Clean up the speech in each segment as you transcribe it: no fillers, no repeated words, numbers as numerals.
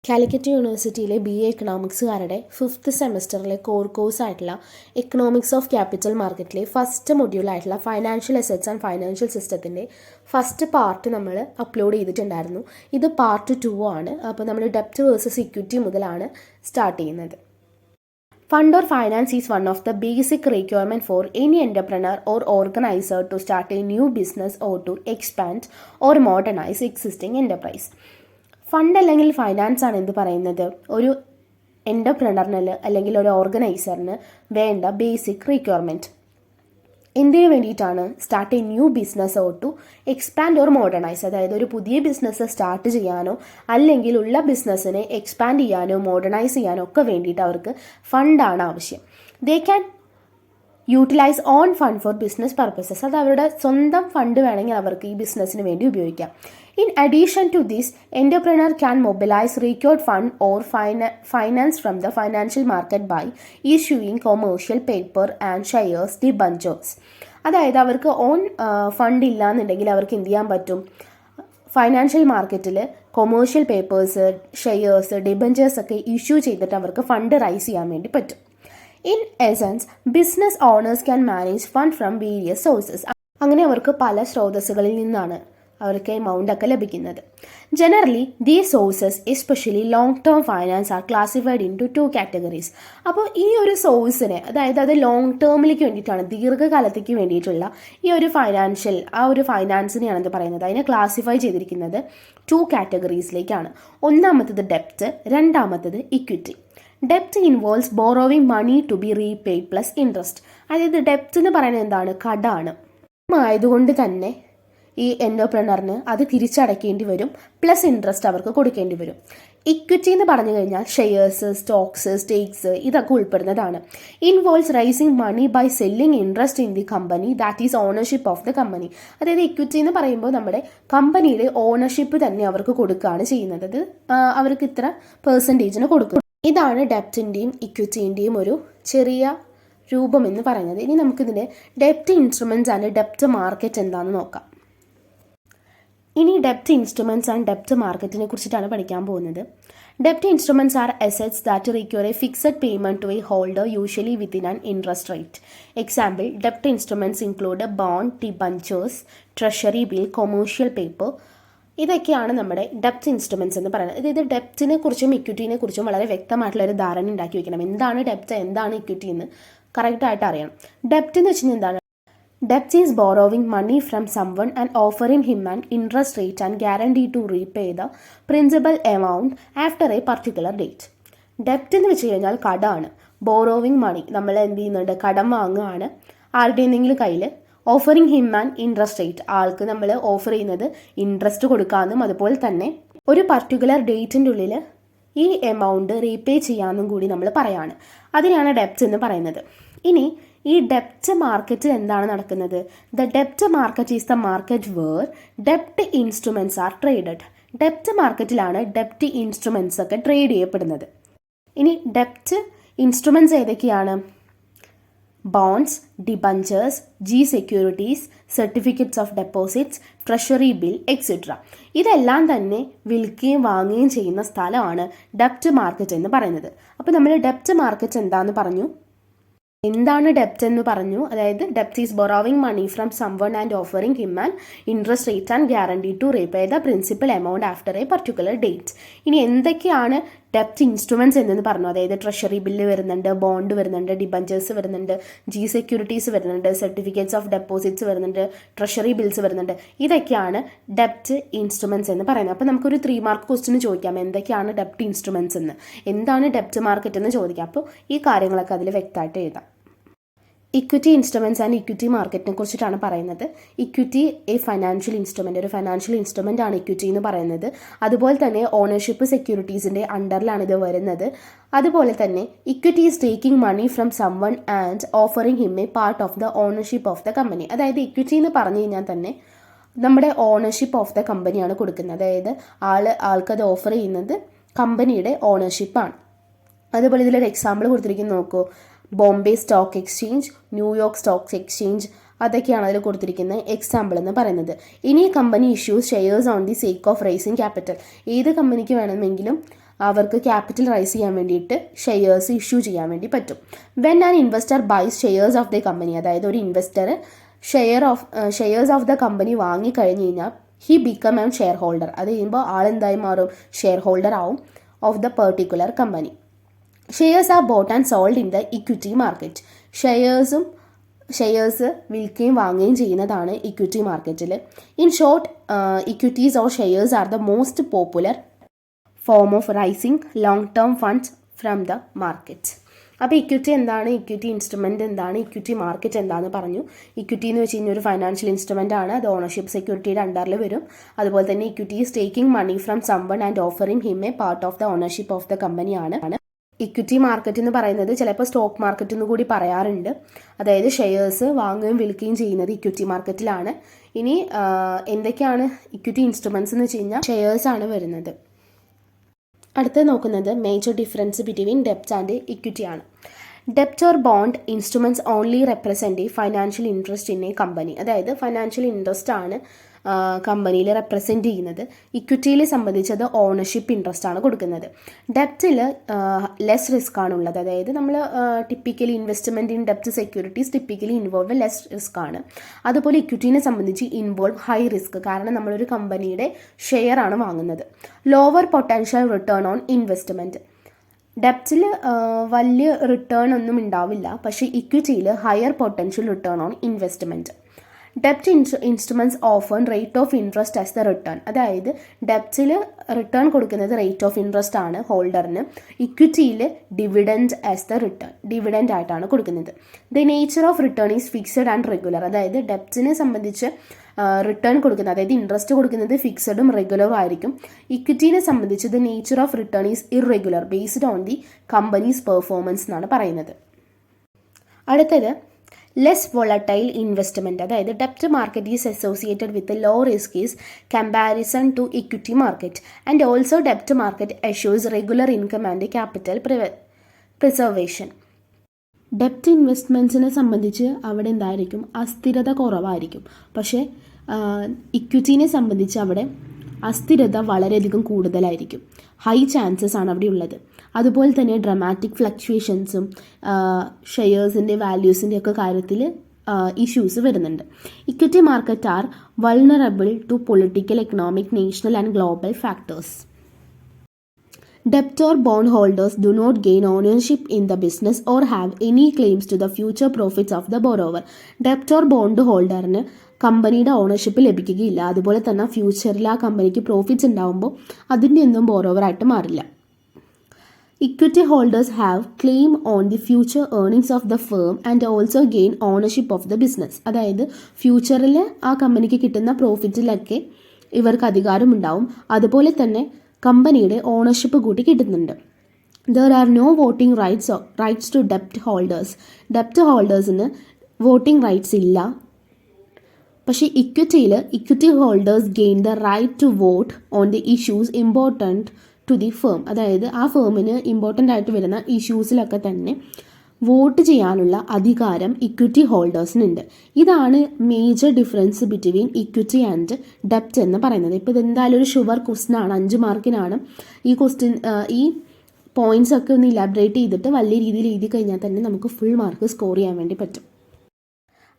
കാലിക്കറ്റ് യൂണിവേഴ്സിറ്റിയിലെ BA എക്കണോമിക്സുകാരുടെ 5th സെമസ്റ്ററിലെ കോർ കോഴ്സായിട്ടുള്ള എക്കണോമിക്സ് ഓഫ് ക്യാപിറ്റൽ മാർക്കറ്റിലെ ഫസ്റ്റ് മൊഡ്യൂളായിട്ടുള്ള ഫൈനാൻഷ്യൽ അസറ്റ്സ് ആൻഡ് ഫൈനാൻഷ്യൽ സിസ്റ്റത്തിൻ്റെ ഫസ്റ്റ് പാർട്ട് നമ്മൾ അപ്ലോഡ് ചെയ്തിട്ടുണ്ടായിരുന്നു. ഇത് പാർട്ട് 2 ആണ്. അപ്പോൾ നമ്മൾ ഡെപ്റ്റ് വേഴ്സസ് ഇക്വിറ്റി മുതലാണ് സ്റ്റാർട്ട് ചെയ്യുന്നത്. Fund or finance is one of the basic requirements for any entrepreneur or organizer to start a new business or to expand or modernize existing enterprise. Fund അല്ലെങ്കിൽ finance ആണ് എന്ത് പറയുന്നത്, ഒരു എൻ്റർപ്രണറിന് അല്ലെങ്കിൽ ഒരു ഓർഗനൈസറിന് വേണ്ട ബേസിക് റിക്വയർമെൻറ്റ്. എന്തിനു വേണ്ടിയിട്ടാണ്? Start a new business or to expand or modernise. അതായത് ഒരു പുതിയ ബിസിനസ് സ്റ്റാർട്ട് ചെയ്യാനോ അല്ലെങ്കിൽ ഉള്ള ബിസിനസ്സിനെ എക്സ്പാൻഡ് ചെയ്യാനോ മോഡേണൈസ് ചെയ്യാനോ ഒക്കെ വേണ്ടിയിട്ട് അവർക്ക് ഫണ്ടാണ് ആവശ്യം. They can utilise own fund for business purposes. അത് അവരുടെ സ്വന്തം ഫണ്ട് വേണമെങ്കിൽ അവർക്ക് ഈ ബിസിനസ്സിന് വേണ്ടി ഉപയോഗിക്കാം. In addition to this, entrepreneur can mobilize required fund or finance from the financial market by issuing commercial paper and shares, debentures. അതായത് അവർക്ക് ഓൺ ഫണ്ട് ഇല്ലാന്നുണ്ടെങ്കിൽ അവർക്ക് എന്ത് ചെയ്യാൻ പറ്റും? ഫൈനാൻഷ്യൽ മാർക്കറ്റിൽ കൊമേഴ്ഷ്യൽ പേപ്പേഴ്സ്, ഷെയർസ്, ഡിബഞ്ചേഴ്സ് ഒക്കെ ഇഷ്യൂ ചെയ്തിട്ട് അവർക്ക് ഫണ്ട് റൈസ് ചെയ്യാൻ വേണ്ടി പറ്റും. In essence, business owners can manage fund from various sources. അങ്ങനെ അവർക്ക് പല സ്രോതസ്സുകളിൽ നിന്നാണ് അവർക്ക് എമൗണ്ട് ഒക്കെ ലഭിക്കുന്നത്. Generally these sources especially long term finance are classified into 2 categories. അപ്പോൾ ഈ ഒരു സോഴ്സിനെ, അതായത് അത് ലോങ് ടേമിലേക്ക് വേണ്ടിയിട്ടാണ്, ദീർഘകാലത്തേക്ക് വേണ്ടിയിട്ടുള്ള ഈ ഒരു ഫൈനാൻസിനെയാണ് എന്ത് പറയുന്നത്, അതിനെ ക്ലാസിഫൈ ചെയ്തിരിക്കുന്നത് 2 കാറ്റഗറീസിലേക്കാണ്. ഒന്നാമത്തത് ഡെപ്റ്റ്, രണ്ടാമത്തത് equity. ഡെപ്റ്റ് involves borrowing money to B repaid plus interest. അതായത് ഡെപ്റ്റ് എന്ന് പറയുന്നത് എന്താണ്? കടമാണ്. ആയതുകൊണ്ട് തന്നെ ഈ എൻ്റർപ്രണറിന് അത് തിരിച്ചടയ്ക്കേണ്ടി വരും, പ്ലസ് ഇൻട്രസ്റ്റ് അവർക്ക് കൊടുക്കേണ്ടി വരും. ഇക്വിറ്റി എന്ന് പറഞ്ഞു കഴിഞ്ഞാൽ ഷെയർസ്, സ്റ്റോക്സ്, സ്റ്റേക്സ് ഇതൊക്കെ ഉൾപ്പെടുന്നതാണ്. Involves raising money by selling interest in the company that is ownership of the company. അതായത് ഇക്വിറ്റി എന്ന് പറയുമ്പോൾ നമ്മുടെ കമ്പനിയുടെ ഓണർഷിപ്പ് തന്നെ അവർക്ക് കൊടുക്കുകയാണ് ചെയ്യുന്നത്. അത് അവർക്ക് ഇത്ര പെർസെൻറ്റേജിന് കൊടുക്കും. ഇതാണ് ഡെപ്റ്റിൻ്റെയും ഇക്വിറ്റീൻ്റെയും ഒരു ചെറിയ രൂപം എന്ന് പറയുന്നത്. ഇനി നമുക്കിതിൻ്റെ ഡെപ്റ്റ് ഇൻസ്ട്രുമെൻറ്റ്സ് ആൻഡ് ഡെപ്റ്റ് മാർക്കറ്റ് എന്താണെന്ന് നോക്കാം. ഇനി ഡെപ്റ്റ് ഇൻസ്ട്രുമെൻറ്റ്സ് ആൻഡ് ഡെപ്റ്റ് മാർക്കറ്റിനെ കുറിച്ചിട്ടാണ് പഠിക്കാൻ പോകുന്നത്. ഡെപ്റ്റ് instruments R assets that require A fixed payment to A holder usually within an interest rate. Example, ഡെപ്റ്റ് instruments include bond, debentures, treasury bill, commercial paper. ഇതൊക്കെയാണ് നമ്മുടെ ഡെപ്റ്റ് ഇൻസ്ട്രുമെൻറ്റ്സ് എന്ന് പറയുന്നത്. അതായത് ഡെപ്റ്റിനെ കുറിച്ചും ഇക്വിറ്റിനെ കുറിച്ചും വളരെ വ്യക്തമായിട്ടുള്ള ഒരു ധാരണ ഉണ്ടാക്കി വെക്കണം. എന്താണ് ഡെപ്റ്റ്, എന്താണ് ഇക്വിറ്റി എന്ന് കറക്റ്റായിട്ട് അറിയണം. ഡെപ്റ്റ് എന്ന് വെച്ചാൽ എന്താണ്? Debt is borrowing money from someone and offering him an interest rate and guarantee to repay the principal amount after a particular date. ഡെപ്റ്റ് എന്ന് വെച്ച് കഴിഞ്ഞാൽ കടമാണ്. ബോറോവിങ് മണി, നമ്മൾ എന്ത് ചെയ്യുന്നുണ്ട്? കടം വാങ്ങുകയാണ് ആരുടെ എന്തെങ്കിലും കയ്യിൽ. Offering him an interest rate, ആൾക്ക് നമ്മൾ ഓഫർ ചെയ്യുന്നത് ഇൻട്രസ്റ്റ് കൊടുക്കാമെന്നും അതുപോലെ തന്നെ ഒരു പർട്ടിക്കുലർ ഡേറ്റിൻ്റെ ഉള്ളിൽ ഈ എമൗണ്ട് റീപേ ചെയ്യാമെന്നും കൂടി നമ്മൾ പറയാണ്. അതിനാണ് ഡെപ്റ്റ് എന്ന് പറയുന്നത്. ഇനി ഈ ഡെപ്റ്റ് മാർക്കറ്റിൽ എന്താണ് നടക്കുന്നത്? ദ ഡെപ്റ്റ് market is the market where ഡെപ്റ്റ് instruments R traded. ഡെപ്റ്റ് മാർക്കറ്റിലാണ് ഡെപ്റ്റ് instruments ഒക്കെ ട്രേഡ് ചെയ്യപ്പെടുന്നത്. ഇനി ഡെപ്റ്റ് ഇൻസ്ട്രുമെൻറ്റ്സ് ഏതൊക്കെയാണ്? Bonds, debentures, securities, certificates of deposits, treasury bill etcetera. ഇതെല്ലാം തന്നെ വിൽക്കുകയും വാങ്ങുകയും ചെയ്യുന്ന സ്ഥലമാണ് ഡെപ്റ്റ് മാർക്കറ്റ് എന്ന് പറയുന്നത്. അപ്പോൾ നമ്മൾ ഡെപ്റ്റ് മാർക്കറ്റ് എന്താണെന്ന് പറഞ്ഞു. എന്താണ് ഡെപ്റ്റ് എന്ന് പറഞ്ഞു. അതായത് ഡെപ്റ്റ് is borrowing money from someone and offering him an interest rate and guarantee to repay the principal amount after a particular date. ഇനി എന്തൊക്കെയാണ് ഡെപ്റ്റ് ഇൻസ്ട്രുമെൻറ്റ്സ് എന്നു പറഞ്ഞു. അതായത് ട്രഷറി ബില്ല് വരുന്നുണ്ട്, ബോണ്ട് വരുന്നുണ്ട്, ഡിബഞ്ചേഴ്സ് വരുന്നുണ്ട്, സെക്യൂരിറ്റീസ് വരുന്നുണ്ട്, സർട്ടിഫിക്കറ്റ്സ് ഓഫ് ഡെപ്പോസിറ്റ്സ് വരുന്നുണ്ട്, ട്രഷറി ബിൽസ് വരുന്നുണ്ട്. ഇതൊക്കെയാണ് ഡെപ്റ്റ് ഇൻസ്ട്രുമെൻറ്റ്സ് എന്ന് പറയുന്നത്. അപ്പോൾ നമുക്കൊരു 3 മാർക്ക് ക്വസ്റ്റ്യൻ ചോദിക്കാം, എന്തൊക്കെയാണ് ഡെപ്റ്റ് ഇൻസ്ട്രുമെൻറ്റ്സ് എന്ന്, എന്താണ് ഡെപ്റ്റ് മാർക്കറ്റ് എന്ന് ചോദിക്കാം. അപ്പോൾ ഈ കാര്യങ്ങളൊക്കെ അതിൽ വ്യക്തമായിട്ട് എഴുതാം. ഇക്വിറ്റി ഇൻസ്ട്രുമെൻറ്റ്സ് ആൻഡ് ഇക്വിറ്റി മാർക്കറ്റിനെ കുറിച്ചിട്ടാണ് പറയുന്നത്. ഇക്വിറ്റി ഒരു ഫൈനാൻഷ്യൽ ഇൻസ്ട്രുമെൻ്റ് ആണ് ഇക്വിറ്റി എന്ന് പറയുന്നത്. അതുപോലെ തന്നെ ഓണർഷിപ്പ് സെക്യൂരിറ്റീസിൻ്റെ അണ്ടറിലാണ് ഇത് വരുന്നത്. അതുപോലെ തന്നെ equity is taking money from someone and offering him a part of the ownership of the company. അതായത് ഇക്വിറ്റി എന്ന് പറഞ്ഞു കഴിഞ്ഞാൽ തന്നെ നമ്മുടെ ഓണർഷിപ്പ് ഓഫ് ദ കമ്പനിയാണ് കൊടുക്കുന്നത്. അതായത് ആൾക്കത് ഓഫർ ചെയ്യുന്നത് കമ്പനിയുടെ ഓണർഷിപ്പാണ്. അതുപോലെ ഇതിലൊരു എക്സാമ്പിൾ കൊടുത്തിരിക്കുന്നത് നോക്കൂ. Bombay stock exchange, New York stock exchange, അതൊക്കെയാണ് അതിൽ കൊടുത്തിരിക്കുന്ന എക്സാമ്പിൾ എന്ന് പറയുന്നത്. ഇനി company issues shares on the sake of raising capital. ഏത് കമ്പനിക്ക് വേണമെങ്കിലും അവർക്ക് ക്യാപിറ്റൽ റൈസ് ചെയ്യാൻ വേണ്ടിയിട്ട് ഷെയർസ് ഇഷ്യൂ ചെയ്യാൻ വേണ്ടി പറ്റും. When an investor buys shares of the company, അതായത് ഒരു investor shares of the company വാങ്ങിക്കഴിഞ്ഞ് കഴിഞ്ഞാൽ he become an share holder. അത് കഴിയുമ്പോൾ ആളെന്തായി മാറും? ഷെയർ ഹോൾഡർ ആവും of the particular company. Shares are bought and sold in the equity market. Shares വിൽക്കുകയും വാങ്ങുകയും ചെയ്യുന്നതാണ് ഇക്വിറ്റി മാർക്കറ്റിൽ. In short, equities or shares are the most popular form of raising long term funds from the market. അപ്പോൾ equity എന്താണ്, equity instrument എന്താണ്, equity market എന്താണെന്ന് പറഞ്ഞു. Equity എന്ന് വെച്ച് കഴിഞ്ഞാൽ ഒരു ഫൈനാൻഷ്യൽ ഇൻസ്ട്രുമെൻ്റ് ആണ്. അത് ഓണർഷിപ്പ് സെക്യൂരിറ്റിയുടെ അണ്ടറിൽ വരും. അതുപോലെ തന്നെ equity is taking money from someone and offering him a part of the ownership of the company ആണ്. ഇക്വിറ്റി മാർക്കറ്റ് എന്ന് പറയുന്നത് ചിലപ്പോൾ സ്റ്റോക്ക് മാർക്കറ്റ് എന്ന് കൂടി പറയാറുണ്ട്. അതായത് ഷെയർസ് വാങ്ങുകയും വിൽക്കുകയും ചെയ്യുന്നത് ഇക്വിറ്റി മാർക്കറ്റിലാണ്. ഇനി എന്തൊക്കെയാണ് ഇക്വിറ്റി ഇൻസ്ട്രുമെൻറ്റ്സ് എന്ന് വെച്ച് കഴിഞ്ഞാൽ ഷെയർസ് ആണ് വരുന്നത്. അടുത്ത് നോക്കുന്നത് മേജർ ഡിഫറൻസ് ബിറ്റ്വീൻ ഡെപ്റ്റ് ആൻഡ് ഇക്വിറ്റി ആണ്. ഡെപ്റ്റ് or bond instruments only represent financial interest in a company. അതായത് ഫൈനാൻഷ്യൽ ഇൻട്രസ്റ്റ് ആണ് കമ്പനിയിൽ റെപ്രസെൻറ്റ് ചെയ്യുന്നത്. ഇക്വിറ്റിയിൽ സംബന്ധിച്ചത് ഓണർഷിപ്പ് ഇൻട്രസ്റ്റ് ആണ് കൊടുക്കുന്നത്. ഡെപ്റ്റിൽ ലെസ് റിസ്ക് ആണുള്ളത്. അതായത് നമ്മൾ ടിപ്പിക്കലി ഇൻവെസ്റ്റ്മെൻറ്റ് ഇൻ ഡെപ്റ്റ് securities typically involve less risk ആണ്. അതുപോലെ ഇക്വിറ്റീനെ സംബന്ധിച്ച് ഇൻവോൾവ് ഹൈ റിസ്ക്. കാരണം നമ്മളൊരു കമ്പനിയുടെ ഷെയർ ആണ് വാങ്ങുന്നത്. Lower potential return on investment. ഡെപ്റ്റിൽ വലിയ റിട്ടേൺ ഒന്നും ഉണ്ടാവില്ല. പക്ഷേ ഇക്വിറ്റിയിൽ higher potential return on investment. ഡെപ്റ്റ് instruments offer rate of interest as the return. അതായത് ഡെപ്റ്റിൽ റിട്ടേൺ കൊടുക്കുന്നത് റേറ്റ് ഓഫ് ഇൻട്രസ്റ്റ് ആണ് ഹോൾഡറിന്. ഇക്വിറ്റിയിൽ dividend as the return, dividend ആയിട്ടാണ് കൊടുക്കുന്നത്. The nature of return is fixed and regular. അതായത് ഡെപ്റ്റിനെ സംബന്ധിച്ച് റിട്ടേൺ കൊടുക്കുന്നത്, അതായത് ഇൻട്രസ്റ്റ് കൊടുക്കുന്നത് ഫിക്സഡും റെഗുലറും ആയിരിക്കും. ഇക്വിറ്റീനെ സംബന്ധിച്ച് the nature of return is irregular based on the companies performance എന്നാണ് പറയുന്നത്. അടുത്തത് ലെസ് വോളറ്റൈൽ ഇൻവെസ്റ്റ്മെൻറ്റ്. അതായത് ഡെപ്റ്റ് market is associated with low risk is comparison to equity market and also ഡെപ്റ്റ് market അഷ്യൂസ് regular income and capital preservation. ഡെപ്റ്റ് ഇൻവെസ്റ്റ്മെൻറ്റ്സിനെ സംബന്ധിച്ച് അവിടെ എന്തായിരിക്കും? അസ്ഥിരത കുറവായിരിക്കും. പക്ഷേ ഇക്വിറ്റീനെ സംബന്ധിച്ച് അവിടെ അസ്ഥിരത വളരെയധികം കൂടുതലായിരിക്കും. ഹൈ ചാൻസസ് ആണ് അവിടെ ഉള്ളത്. അതുപോലെ തന്നെ ഡ്രമാറ്റിക് ഫ്ലക്ച്വേഷൻസും ഷെയർസിൻ്റെ വാല്യൂസിൻ്റെ ഒക്കെ കാര്യത്തിൽ ഇഷ്യൂസ് വരുന്നുണ്ട്. Equity market are vulnerable to political, economic, national and global factors. Debt or bond holders do not gain ownership in the business or have any claims to the future profits of the borrower. Debt or bond ഹോൾഡറിന് കമ്പനിയുടെ ownership ലഭിക്കുകയില്ല. അതുപോലെ തന്നെ ഫ്യൂച്ചറിൽ ആ കമ്പനിക്ക് profits ഉണ്ടാകുമ്പോൾ അതിൻ്റെ ഒന്നും ബോറോവറായിട്ട് മാറില്ല. Equity holders have claim on the future earnings of the firm and also gain ownership of the business. അതായത് ഫ്യൂച്ചറിൽ ആ കമ്പനിക്ക് കിട്ടുന്ന പ്രോഫിറ്റിലൊക്കെ ഇവർക്ക് അധികാരമുണ്ടാവും. അതുപോലെ തന്നെ കമ്പനിയുടെ ഓണർഷിപ്പ് കൂട്ടി കിട്ടുന്നുണ്ട്. There are no voting rights to ഡെപ്റ്റ് ഹോൾഡേഴ്സ്. ഡെപ്റ്റ് ഹോൾഡേഴ്സിന് വോട്ടിംഗ് റൈറ്റ്സ് ഇല്ല. പക്ഷേ equity holders gain the right to vote on the issues important to the firm. അതായത് ആ ഫേമിന് ഇമ്പോർട്ടൻ്റ് ആയിട്ട് വരുന്ന ഇഷ്യൂസിലൊക്കെ തന്നെ വോട്ട് ചെയ്യാനുള്ള അധികാരം ഇക്വിറ്റി ഹോൾഡേഴ്സിനുണ്ട്. ഇതാണ് major difference between equity and ഡെപ്റ്റ് എന്ന് പറയുന്നത്. ഇപ്പോൾ ഇതെന്തായാലും ഒരു ഷുവർ ക്വസ്റ്റ്യൻ ആണ്, 5 മാർക്കിനാണ്. ഈ പോയിന്റ്സ് ഒക്കെ ഒന്ന് ഇലാബറേറ്റ് ചെയ്തിട്ട് വലിയ രീതിയിൽ എഴുതി കഴിഞ്ഞാൽ തന്നെ നമുക്ക് ഫുൾ മാർക്ക് സ്കോർ ചെയ്യാൻ വേണ്ടി പറ്റും.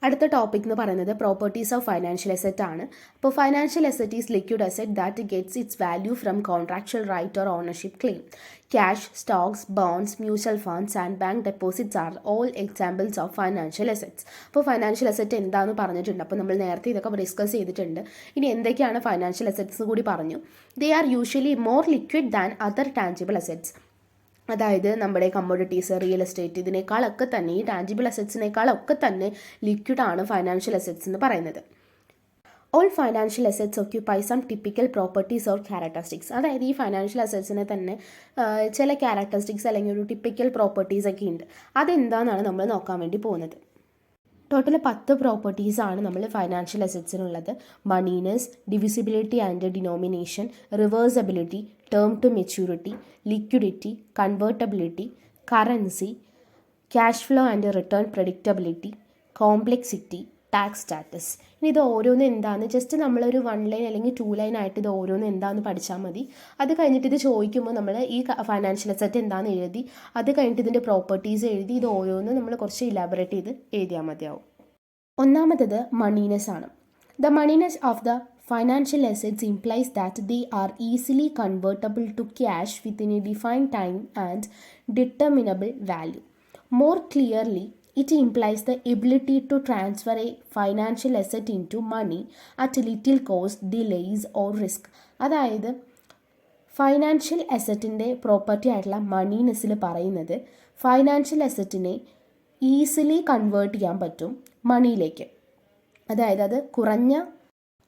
അടുത്ത ടോപ്പിക് എന്ന് പറയുന്നത് പ്രോപ്പർട്ടീസ് ഓഫ് ഫൈനാൻഷ്യൽ അസെറ്റ് ആണ്. അപ്പോൾ financial asset is liquid asset that gets its value from contractual right or ownership claim. Cash, stocks, bonds, mutual funds and bank deposits are all examples of financial assets. അപ്പോൾ financial asset എന്താണെന്ന് പറഞ്ഞിട്ടുണ്ട്. അപ്പോൾ നമ്മൾ നേരത്തെ ഇതൊക്കെ discuss ചെയ്തിട്ടുണ്ട്. ഇനി എന്തൊക്കെയാണ് ഫൈനാൻഷ്യൽ അസെറ്റ്സ് കൂടി പറഞ്ഞു. They are usually more liquid than other tangible assets. അതായത് നമ്മുടെ കമ്മോഡിറ്റീസ്, റിയൽ എസ്റ്റേറ്റ് ഇതിനേക്കാളൊക്കെ തന്നെ, ഈ ടാഞ്ചിബിൾ അസെറ്റ്സിനേക്കാളൊക്കെ തന്നെ ലിക്വിഡാണ് ഫൈനാൻഷ്യൽ അസെറ്റ്സ് എന്ന് പറയുന്നത്. All financial assets occupy some typical properties or characteristics. അതായത് ഈ ഫൈനാൻഷ്യൽ അസെറ്റ്സിനെ തന്നെ ചില ക്യാരക്ടറിസ്റ്റിക്സ് അല്ലെങ്കിൽ ഒരു ടിപ്പിക്കൽ പ്രോപ്പർട്ടീസ് ഒക്കെ ഉണ്ട്. അതെന്താണെന്നാണ് നമ്മൾ നോക്കാൻ വേണ്ടി പോകുന്നത്. ടോട്ടൽ 10 പ്രോപ്പർട്ടീസാണ് നമ്മൾ ഫൈനാൻഷ്യൽ അസെറ്റ്സിനുള്ളത്. Moneyness, divisibility and denomination, reversibility, term to maturity, liquidity, convertibility, currency, cash flow and return predictability, complexity, tax status. ഇനി ഇത് ഓരോന്ന് എന്താണെന്ന് ജസ്റ്റ് നമ്മളൊരു 1 ലൈൻ അല്ലെങ്കിൽ 2 ലൈൻ ആയിട്ട് ഇത് ഓരോന്ന് എന്താണെന്ന് പഠിച്ചാൽ മതി. അത് കഴിഞ്ഞിട്ട് ഇത് ചോദിക്കുമ്പോൾ നമ്മൾ ഈ ഫൈനാൻഷ്യൽ അസറ്റ് എന്താണെന്ന് എഴുതി, അത് കഴിഞ്ഞിട്ട് ഇതിൻ്റെ പ്രോപ്പർട്ടീസ് എഴുതി, ഇത് ഓരോന്ന് നമ്മൾ കുറച്ച് ഇലാബറേറ്റ് ചെയ്ത് എഴുതിയാൽ മതിയാവും. ഒന്നാമത്തത് മണീനെസ് ആണ്. The moneyness of the financial assets implies that they are easily convertible to cash within a defined time and determinable value. More clearly, it implies the ability to transfer a financial asset into money at little cost, delays or risk. അതായത് financial അസറ്റിൻ്റെ property ആയിട്ടുള്ള മണീനെസ്സിൽ പറയുന്നത് financial അസറ്റിനെ easily convert ചെയ്യാൻ പറ്റും മണിയിലേക്ക്. അതായത് അത് കുറഞ്ഞ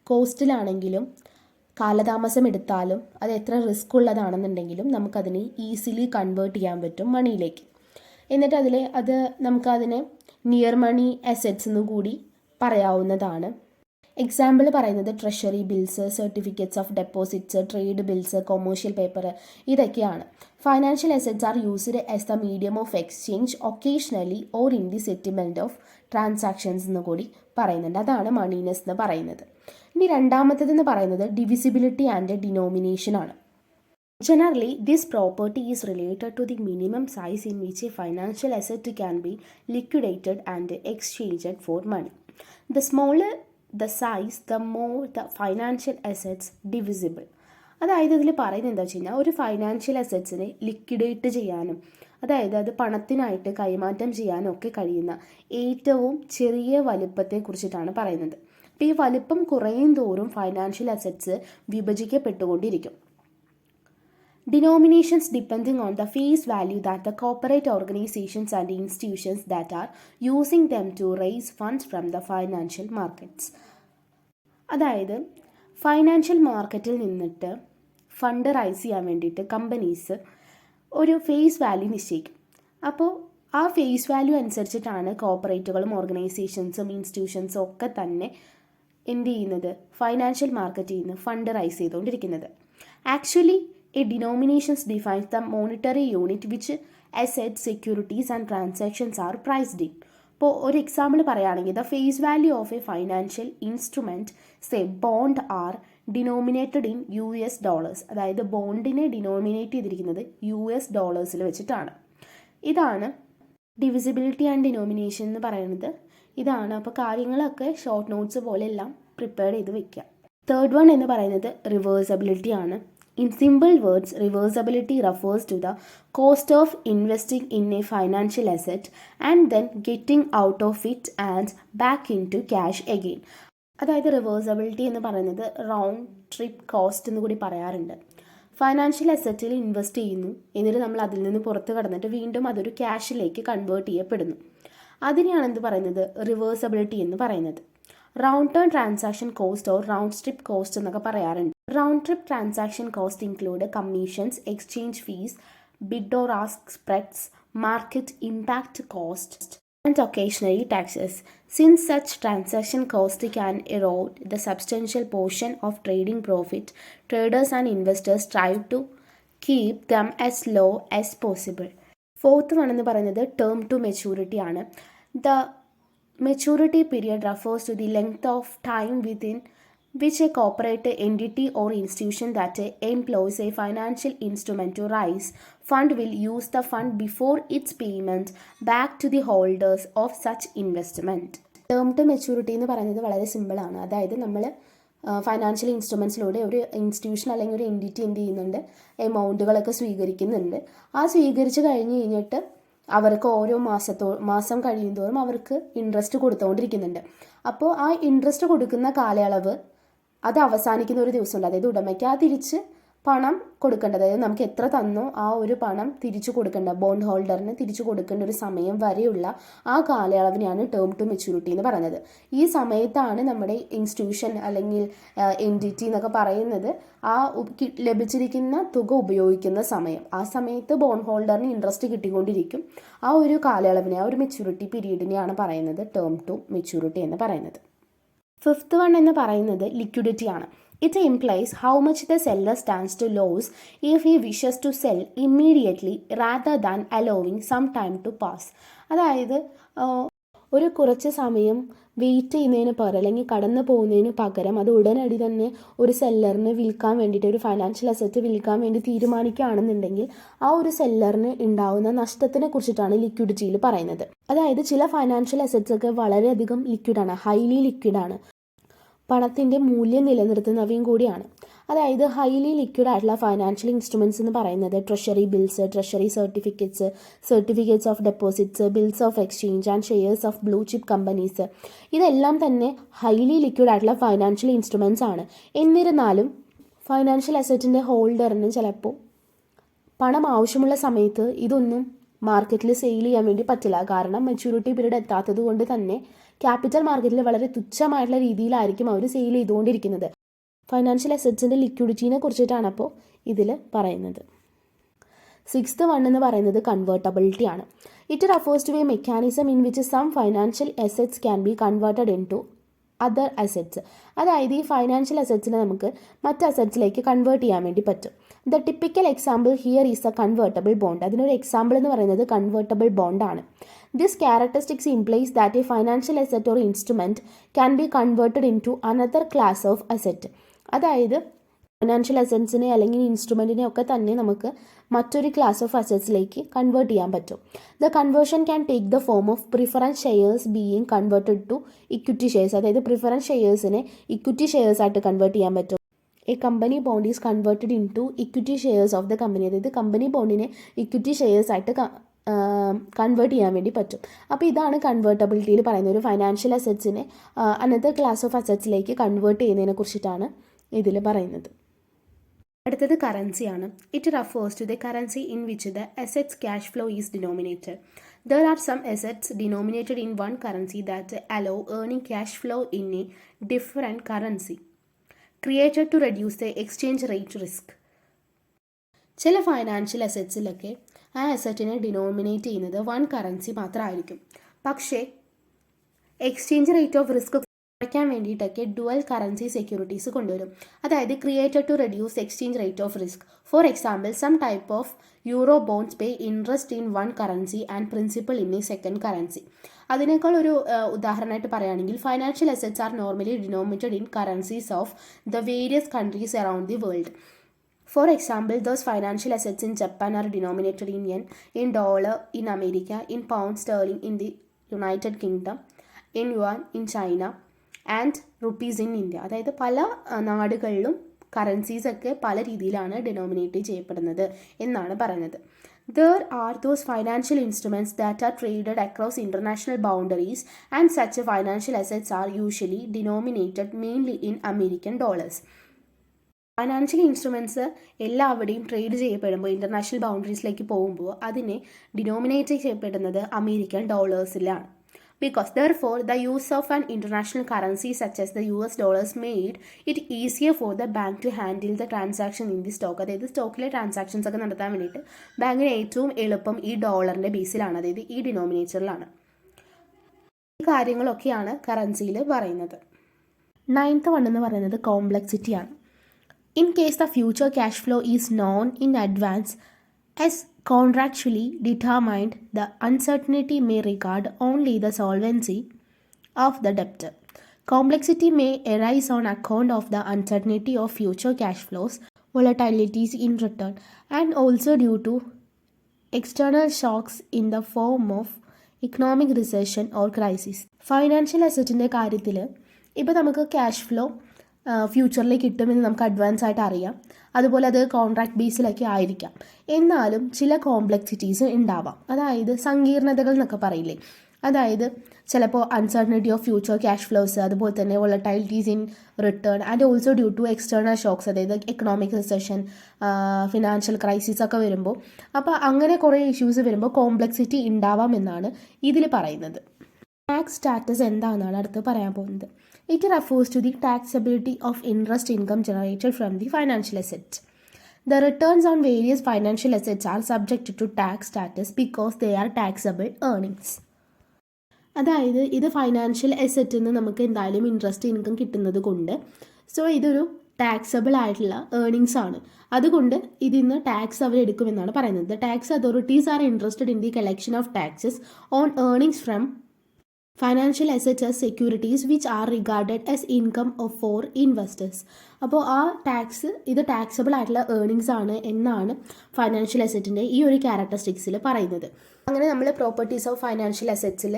കോസ്റ്റിലാണെങ്കിലും കാലതാമസം എടുത്താലും അത് എത്ര റിസ്ക് ഉള്ളതാണെന്നുണ്ടെങ്കിലും നമുക്കതിനെ ഈസിലി കൺവേർട്ട് ചെയ്യാൻ പറ്റും മണിയിലേക്ക്. എന്നിട്ട് അത് നമുക്കതിനെ നിയർ മണി അസറ്റ്സ് എന്നു കൂടി പറയാവുന്നതാണ്. എക്സാമ്പിൾ പറയുന്നത് treasury bills, certificates of deposits, trade bills, commercial paper, ഇതൊക്കെയാണ്. Financial assets are used as the medium of exchange occasionally or in the settlement of transactions എന്ന് കൂടി പറയുന്നുണ്ട്. അതാണ് മണീനെസ് എന്ന് പറയുന്നത്. ഇനി രണ്ടാമത്തേതെന്ന് പറയുന്നത് ഡിവിസിബിലിറ്റി ആൻഡ് ഡിനോമിനേഷൻ ആണ്. Generally, this property is related to the minimum size in which a financial asset can be liquidated and exchanged for money. The smaller the size, the more the financial assets divisible. അതായത് ഇതിൽ പറയുന്നത് എന്താ വെച്ച് കഴിഞ്ഞാൽ ഒരു financial അസറ്റ്സിനെ liquidate ചെയ്യാനും അതായത് അത് പണത്തിനായിട്ട് കൈമാറ്റം ചെയ്യാനും ഒക്കെ കഴിയുന്ന ഏറ്റവും ചെറിയ വലുപ്പത്തെക്കുറിച്ചിട്ടാണ് പറയുന്നത്. അപ്പോൾ ഈ വലുപ്പം കുറയും തോറും ഫൈനാൻഷ്യൽ അസറ്റ്സ് വിഭജിക്കപ്പെട്ടുകൊണ്ടിരിക്കും. Denominations depending on the face value that the corporate organizations and institutions that are using them to raise funds from the financial markets. അതായത് ഫൈനാൻഷ്യൽ മാർക്കറ്റിൽ നിന്നിട്ട് ഫണ്ട് റൈസ് ചെയ്യാൻ വേണ്ടിയിട്ട് കമ്പനീസ് ഒരു ഫേസ് വാല്യൂ നിശ്ചയിക്കും. അപ്പോൾ ആ ഫേസ് വാല്യൂ അനുസരിച്ചിട്ടാണ് കോർപ്പറേറ്റുകളും ഓർഗനൈസേഷൻസും ഇൻസ്റ്റിറ്റ്യൂഷൻസും ഒക്കെ തന്നെ എന്ത് ചെയ്യുന്നത്, ഫൈനാൻഷ്യൽ മാർക്കറ്റിൽ നിന്ന് ഫണ്ട് റൈസ് ചെയ്തുകൊണ്ടിരിക്കുന്നത്. Actually a denominations defines the monetary unit which assets, securities and transactions are priced in. ഇപ്പോൾ ഒരു എക്സാമ്പിൾ പറയുകയാണെങ്കിൽ the face value of a financial instrument say bond are denominated in $. അതായത് ബോണ്ടിനെ denominate ചെയ്തിരിക്കുന്നത് $ൽ വെച്ചിട്ടാണ്. ഇതാണ് divisibility and denomination എന്ന് പറയുന്നത്. ഇതാണ്. അപ്പോൾ കാര്യങ്ങളൊക്കെ ഷോർട്ട് നോട്ട്സ് പോലെ എല്ലാം പ്രിപ്പയർ ചെയ്ത് വെക്കുക. തേർഡ് വൺ എന്ന് പറയുന്നത് റിവേഴ്സബിലിറ്റി ആണ്. In simple words, reversibility refers to the cost of investing in a financial asset and then getting out of it and back into cash again. അതായത് reversibility എന്ന് പറയുന്നത് റൗണ്ട് ട്രിപ്പ് കോസ്റ്റ് എന്ന് കൂടി പറയാറുണ്ട്. Financial അസറ്റിൽ invest ചെയ്യുന്നു, എന്നിട്ട് നമ്മൾ അതിൽ നിന്ന് പുറത്ത് കടന്നിട്ട് വീണ്ടും അതൊരു ക്യാഷിലേക്ക് കൺവേർട്ട് ചെയ്യപ്പെടുന്നു. അതിനെയാണ് എന്ത് പറയുന്നത്, റിവേഴ്സബിലിറ്റി എന്ന് പറയുന്നത്. Round turn transaction cost or round trip cost എന്നൊക്കെ പറയാറുണ്ട്. Round trip transaction cost include commissions, exchange fees, bid or ask spreads, market impact cost and occasionally taxes. Since such transaction cost can erode the substantial portion of trading profit, traders and investors strive to keep them as low as possible. Fourth one എന്ന് പറയുന്നത് term to maturity ആണ്. The maturity period refers to the length of time within which a corporate entity or institution that employs a financial instrument to raise fund will use the fund before its payment back to the holders of such investment. Term to maturity എന്ന് പറയുന്നത് വളരെ സിമ്പിളാണ്. അതായത് നമ്മൾ financial ഇൻസ്ട്രുമെൻറ്റ്സിലൂടെ ഒരു institution അല്ലെങ്കിൽ ഒരു entity എന്ത് ചെയ്യുന്നുണ്ട്, എമൗണ്ടുകളൊക്കെ സ്വീകരിക്കുന്നുണ്ട്. ആ സ്വീകരിച്ച് കഴിഞ്ഞിട്ട് അവർക്ക് ഓരോ മാസം കഴിയുന്തോറും അവർക്ക് ഇൻട്രസ്റ്റ് കൊടുത്തുകൊണ്ടിരിക്കുന്നുണ്ട്. അപ്പോൾ ആ ഇൻട്രസ്റ്റ് കൊടുക്കുന്ന കാലയളവ് അത് അവസാനിക്കുന്ന ഒരു ദിവസമുണ്ട്. അതായത് ഉടമയ്ക്ക് ആ തിരിച്ച് പണം കൊടുക്കേണ്ടത്, അതായത് നമുക്ക് എത്ര തന്നോ ആ ഒരു പണം തിരിച്ചു കൊടുക്കേണ്ട, ബോണ്ട് ഹോൾഡറിന് തിരിച്ചു കൊടുക്കേണ്ട ഒരു സമയം വരെയുള്ള ആ കാലയളവിനെയാണ് ടേം ടു മെച്യൂരിറ്റി എന്ന് പറയുന്നത്. ഈ സമയത്താണ് നമ്മുടെ ഇൻസ്റ്റിറ്റ്യൂഷൻ അല്ലെങ്കിൽ എൻറ്റിറ്റി എന്നൊക്കെ പറയുന്നത് ആ ലഭിച്ചിരിക്കുന്ന തുക ഉപയോഗിക്കുന്ന സമയം. ആ സമയത്ത് ബോണ്ട് ഹോൾഡറിന് ഇൻട്രസ്റ്റ് കിട്ടിക്കൊണ്ടിരിക്കും. ആ ഒരു കാലയളവിനെ, ആ ഒരു മെച്യൂരിറ്റി പീരീഡിനെയാണ് പറയുന്നത് ടേം ടു മെച്യൂരിറ്റി എന്ന് പറയുന്നത്. ഫിഫ്ത്ത് വൺ എന്ന് പറയുന്നത് ലിക്വിഡിറ്റി ആണ്. It implies how much the seller stands to lose if he wishes to sell immediately rather than allowing some time to pass. അതായത് ഒരു കുറച്ച് സമയം വെയിറ്റ് ചെയ്യുന്നതിന് പകരം അല്ലെങ്കിൽ കടന്നു പോകുന്നതിന് പകരം അത് ഉടനടി തന്നെ ഒരു സെല്ലറിന് വിൽക്കാൻ വേണ്ടിയിട്ട്, ഒരു ഫൈനാൻഷ്യൽ അസറ്റ് വിൽക്കാൻ വേണ്ടി തീരുമാനിക്കുകയാണെന്നുണ്ടെങ്കിൽ ആ ഒരു സെല്ലറിന് ഉണ്ടാവുന്ന നഷ്ടത്തിനെ കുറിച്ചിട്ടാണ് ലിക്വിഡിറ്റിയിൽ പറയുന്നത്. അതായത് ചില ഫൈനാൻഷ്യൽ അസറ്റ്സ് ഒക്കെ വളരെയധികം ലിക്വിഡാണ്, ഹൈലി ലിക്വിഡാണ്, പണത്തിൻ്റെ മൂല്യം നിലനിർത്തുന്നവയും കൂടിയാണ്. അതായത് ഹൈലി ലിക്വിഡ് ആയിട്ടുള്ള ഫൈനാൻഷ്യൽ ഇൻസ്ട്രുമെൻറ്റ്സ് എന്ന് പറയുന്നത് treasury bills, treasury certificates, certificates of deposits, bills of exchange and shares of blue chip companies, ഇതെല്ലാം തന്നെ ഹൈലി ലിക്വിഡ് ആയിട്ടുള്ള ഫൈനാൻഷ്യൽ ഇൻസ്ട്രുമെൻറ്റ്സ് ആണ്. എന്നിരുന്നാലും ഫൈനാൻഷ്യൽ അസറ്റിൻ്റെ ഹോൾഡറിന് ചിലപ്പോൾ പണം ആവശ്യമുള്ള സമയത്ത് ഇതൊന്നും മാർക്കറ്റിൽ സെയിൽ ചെയ്യാൻ വേണ്ടി പറ്റില്ല. കാരണം മെച്യൂരിറ്റി പീരീഡ് എത്താത്തത് കൊണ്ട് തന്നെ ക്യാപിറ്റൽ മാർക്കറ്റിൽ വളരെ തുച്ഛമായിട്ടുള്ള രീതിയിലായിരിക്കും അവർ സെയിൽ ചെയ്തുകൊണ്ടിരിക്കുന്നത്. ഫൈനാൻഷ്യൽ അസറ്റ്സിൻ്റെ ലിക്വിഡിറ്റിനെ കുറിച്ചിട്ടാണ് അപ്പോൾ ഇതിൽ പറയുന്നത്. 6th വൺ എന്ന് പറയുന്നത് കൺവേർട്ടബിലിറ്റി ആണ്. It refers to a mechanism in which some financial assets can be converted in to other assets. അതായത് ഈ ഫൈനാൻഷ്യൽ അസറ്റ്സിനെ നമുക്ക് മറ്റ് അസറ്റ്സിലേക്ക് കൺവേർട്ട് ചെയ്യാൻ വേണ്ടി പറ്റും. The typical example here is a convertible bond. അതിനൊരു എക്സാമ്പിൾ എന്ന് പറയുന്നത് കൺവേർട്ടബിൾ ബോണ്ടാണ്. This characteristics implies that a financial asset or instrument can be converted in to another class of asset. അതായത് ഫൈനാൻഷ്യൽ അസറ്റ്സിനെ അല്ലെങ്കിൽ ഇൻസ്ട്രുമെൻറ്റിനെ ഒക്കെ തന്നെ നമുക്ക് മറ്റൊരു ക്ലാസ് ഓഫ് അസറ്റ്സിലേക്ക് കൺവേർട്ട് ചെയ്യാൻ പറ്റും. The conversion can take the form of preference shares being converted to equity shares. അതായത് പ്രിഫറൻസ് ഷെയർസിനെ ഇക്വിറ്റി ഷെയർസ് ആയിട്ട് കൺവേർട്ട് ചെയ്യാൻ പറ്റും. A company bond is converted in to equity shares of the company. അതായത് company ബോണ്ടിനെ equity shares ആയിട്ട് convert ചെയ്യാൻ വേണ്ടി പറ്റും. അപ്പോൾ ഇതാണ് കൺവേർട്ടബിലിറ്റിയിൽ പറയുന്നത്. ഒരു ഫൈനാൻഷ്യൽ അസറ്റ്സിനെ അനദർ ക്ലാസ് ഓഫ് അസറ്റ്സിലേക്ക് കൺവേർട്ട് ചെയ്യുന്നതിനെ കുറിച്ചിട്ടാണ് ഇതിൽ പറയുന്നത്. അടുത്തത് കറൻസിയാണ്. It refers to the currency in which the assets cash flow is denominated. There are some assets denominated in one currency that allow earning cash flow in a different currency created to reduce the exchange rate risk. ചില financial അസറ്റ്സിലൊക്കെ ആ അസറ്റിനെ denominate ചെയ്യുന്നത് one currency മാത്രമായിരിക്കും. പക്ഷേ exchange rate of risk കുറയ്ക്കാൻ വേണ്ടിയിട്ടൊക്കെ dual currency securities കൊണ്ടുവരും. അതായത് created to reduce exchange rate of risk. For example, some type of euro bonds pay interest in one currency and principal in a second currency. അതിനേക്കാൾ ഒരു ഉദാഹരണമായിട്ട് പറയുകയാണെങ്കിൽ financial assets are normally denominated in currencies of the various countries around the world. For example, those financial assets in Japan are denominated in yen, in dollar in America, in pound sterling in the United Kingdom, in yuan in China and rupees in India. അതായത് പല നാടുകളിലും currencies ഒക്കെ പല രീതിയിലാണ് denominate ചെയ്യപ്പെടുന്നത് എന്നാണ് പറയുന്നത്. There are those financial instruments that are traded across international boundaries, and such financial assets are usually denominated mainly in American dollars. Financial instruments എല്ലാവിടെയും ട്രേഡ് ചെയ്യപ്പെടുമ്പോൾ ഇൻ്റർനാഷണൽ ബൗണ്ടറീസിലേക്ക് പോകുമ്പോൾ അതിനെ ഡിനോമിനേറ്റ് ചെയ്യപ്പെടുന്നത് അമേരിക്കൻ ഡോളേഴ്സിലാണ്. Because therefore the use of an international currency such as the US dollars made it easier for the bank to handle the transaction in the stock. അതായത് സ്റ്റോക്കിലെ transactions ഒക്കെ നടത്താൻ വേണ്ടിയിട്ട് ബാങ്കിന് ഏറ്റവും എളുപ്പം ഈ ഡോളറിൻ്റെ ബേസിലാണ്, അതായത് ഈ ഡിനോമിനേറ്ററിലാണ്. ഈ കാര്യങ്ങളൊക്കെയാണ് കറൻസിയിൽ പറയുന്നത്. 9th വൺ എന്ന് പറയുന്നത് കോംപ്ലക്സിറ്റിയാണ്. In case the future cash flow is known in advance as contractually determined, the uncertainty may regard only the solvency of the debtor. Complexity may arise on account of the uncertainty of future cash flows, volatilities in return, and also due to external shocks in the form of economic recession or crisis. Financial അസറ്റിൻ്റെ കാര്യത്തിൽ ഇപ്പോൾ നമുക്ക് cash flow ഫ്യൂച്ചറിലേക്ക് കിട്ടുമെന്ന് നമുക്ക് advance ആയിട്ട് അറിയാം. അതുപോലെ അത് കോൺട്രാക്ട് ബേസിലൊക്കെ ആയിരിക്കാം. എന്നാലും ചില കോംപ്ലക്സിറ്റീസ് ഉണ്ടാവാം. അതായത് സങ്കീർണതകൾ എന്നൊക്കെ പറയില്ലേ. അതായത് ചിലപ്പോൾ uncertainty of future cash flows, അതുപോലെ തന്നെ volatilities in return and also due to external shocks, അതായത് എക്കണോമിക് റിസഷൻ, ഫിനാൻഷ്യൽ ക്രൈസിസ് ഒക്കെ വരുമ്പോൾ, അപ്പോൾ അങ്ങനെ കുറേ ഇഷ്യൂസ് വരുമ്പോൾ കോംപ്ലക്സിറ്റി ഉണ്ടാവാമെന്നാണ് ഇതിൽ പറയുന്നത്. ടാക്സ് സ്റ്റാറ്റസ് എന്താണെന്നാണ് അടുത്ത് പറയാൻ പോകുന്നത്. It refers to the taxability of interest income generated from the financial assets. The returns on various financial assets are subject to tax status because they are taxable earnings. അതായത് ഇത് financial അസറ്റിൽ നിന്ന് നമുക്ക് എന്തായാലും interest income കിട്ടുന്നത് കൊണ്ട് ഇതൊരു taxable ആയിട്ടുള്ള earnings ആണ്. അതുകൊണ്ട് ഇതിൽ നിന്ന് ടാക്സ് അവർ എടുക്കുമെന്നാണ് പറയുന്നത്. The tax authorities are interested in the collection of taxes on earnings from financial assets as securities which R regarded as income four investors. അപ്പോൾ ആ ഇത് ടാക്സബിൾ ആയിട്ടുള്ള ഏർണിങ്സ് ആണ് എന്നാണ് ഫൈനാൻഷ്യൽ അസറ്റിൻ്റെ ഈ ഒരു ക്യാരക്ടറിസ്റ്റിക്സിൽ പറയുന്നത്. അങ്ങനെ നമ്മൾ പ്രോപ്പർട്ടീസ് ഓഫ് ഫൈനാൻഷ്യൽ അസറ്റ്സിൽ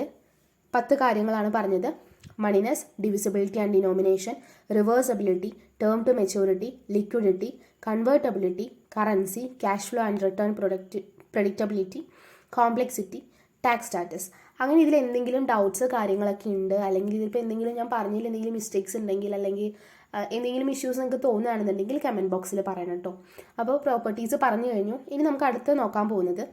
10 കാര്യങ്ങളാണ് പറഞ്ഞത്. Moneyness, divisibility and denomination, reversibility, term to maturity, liquidity, convertibility, currency, cash flow and return predictability, complexity, tax status. അങ്ങനെ ഇതിൽ എന്തെങ്കിലും ഡൗട്ട്സ് കാര്യങ്ങളൊക്കെ ഉണ്ട്, അല്ലെങ്കിൽ ഇതിപ്പോൾ എന്തെങ്കിലും ഞാൻ പറഞ്ഞതിൽ എന്തെങ്കിലും മിസ്റ്റേക്സ് ഉണ്ടെങ്കിൽ, അല്ലെങ്കിൽ എന്തെങ്കിലും ഇഷ്യൂസ് നിങ്ങൾക്ക് തോന്നുകയാണെന്നുണ്ടെങ്കിൽ കമൻറ്റ് ബോക്സിൽ പറയണം കേട്ടോ. അപ്പോൾ പ്രോപ്പർട്ടീസ് പറഞ്ഞു കഴിഞ്ഞു. ഇനി നമുക്ക് അടുത്ത് നോക്കാൻ പോകുന്നത്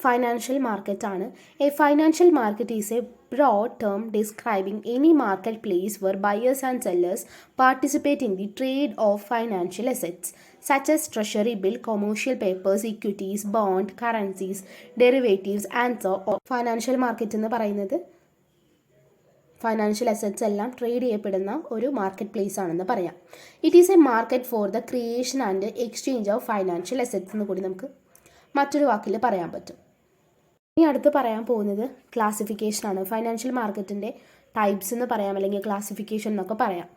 ഫൈനാൻഷ്യൽ മാർക്കറ്റ് ആണ്. A financial market is A broad term describing any marketplace where buyers and sellers participate in the trade of financial assets such as treasury bill, commercial papers, equities, bond, currencies, derivatives and so on. Financial market എന്ന് പറയുന്നത് financial assets എല്ലാം trade ചെയ്യപ്പെടുന്ന ഒരു market place ആണെന്ന് പറയാം. It is a market for the creation and exchange of financial assets എന്ന് കൂടി നമുക്ക് മറ്റൊരു വാക്കിൽ പറയാൻ പറ്റും. ഇനി അടുത്ത് പറയാൻ പോകുന്നത് ക്ലാസിഫിക്കേഷനാണ്. ഫൈനാൻഷ്യൽ മാർക്കറ്റിൻ്റെ ടൈപ്സ് എന്ന് പറയാം, അല്ലെങ്കിൽ ക്ലാസിഫിക്കേഷൻ എന്നൊക്കെ പറയാം.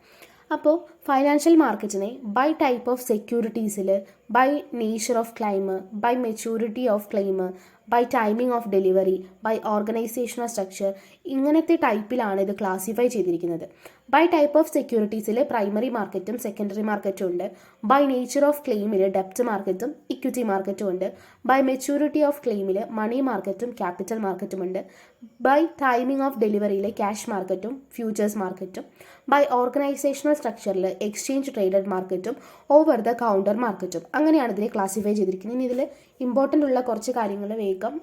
അപ്പോൾ ഫൈനാൻഷ്യൽ മാർക്കറ്റിനെ ബൈ ടൈപ്പ് ഓഫ് സെക്യൂരിറ്റീസിൽ, by nature of claim, by maturity of claim, by timing of delivery, by organisational structure, ഇങ്ങനത്തെ ടൈപ്പിലാണ് ഇത് ക്ലാസിഫൈ ചെയ്തിരിക്കുന്നത്. ബൈ ടൈപ്പ് ഓഫ് സെക്യൂരിറ്റീസിൽ പ്രൈമറി മാർക്കറ്റും സെക്കൻഡറി മാർക്കറ്റും ഉണ്ട്. ബൈ നേച്ചർ ഓഫ് ക്ലെയിമിൽ ഡെപ്റ്റ് മാർക്കറ്റും ഇക്വിറ്റി മാർക്കറ്റും ഉണ്ട്. ബൈ മെച്യൂരിറ്റി ഓഫ് ക്ലെയിമിൽ മണി മാർക്കറ്റും ക്യാപിറ്റൽ മാർക്കറ്റും ഉണ്ട്. ബൈ ടൈമിംഗ് ഓഫ് ഡെലിവറിയിൽ ക്യാഷ് മാർക്കറ്റും ഫ്യൂച്ചേഴ്സ് മാർക്കറ്റും. ബൈ ഓർഗനൈസേഷണൽ സ്ട്രക്ചറിൽ എക്സ്ചേഞ്ച് ട്രേഡഡ് മാർക്കറ്റും ഓവർ ദ കൗണ്ടർ മാർക്കറ്റും. അങ്ങനെയാണ് ഇതിനെ ക്ലാസിഫൈ ചെയ്തിരിക്കുന്നത്. ഇനി ഇതിൽ ഇമ്പോർട്ടൻ്റ് ഉള്ള കുറച്ച് കാര്യങ്ങൾ വേഗം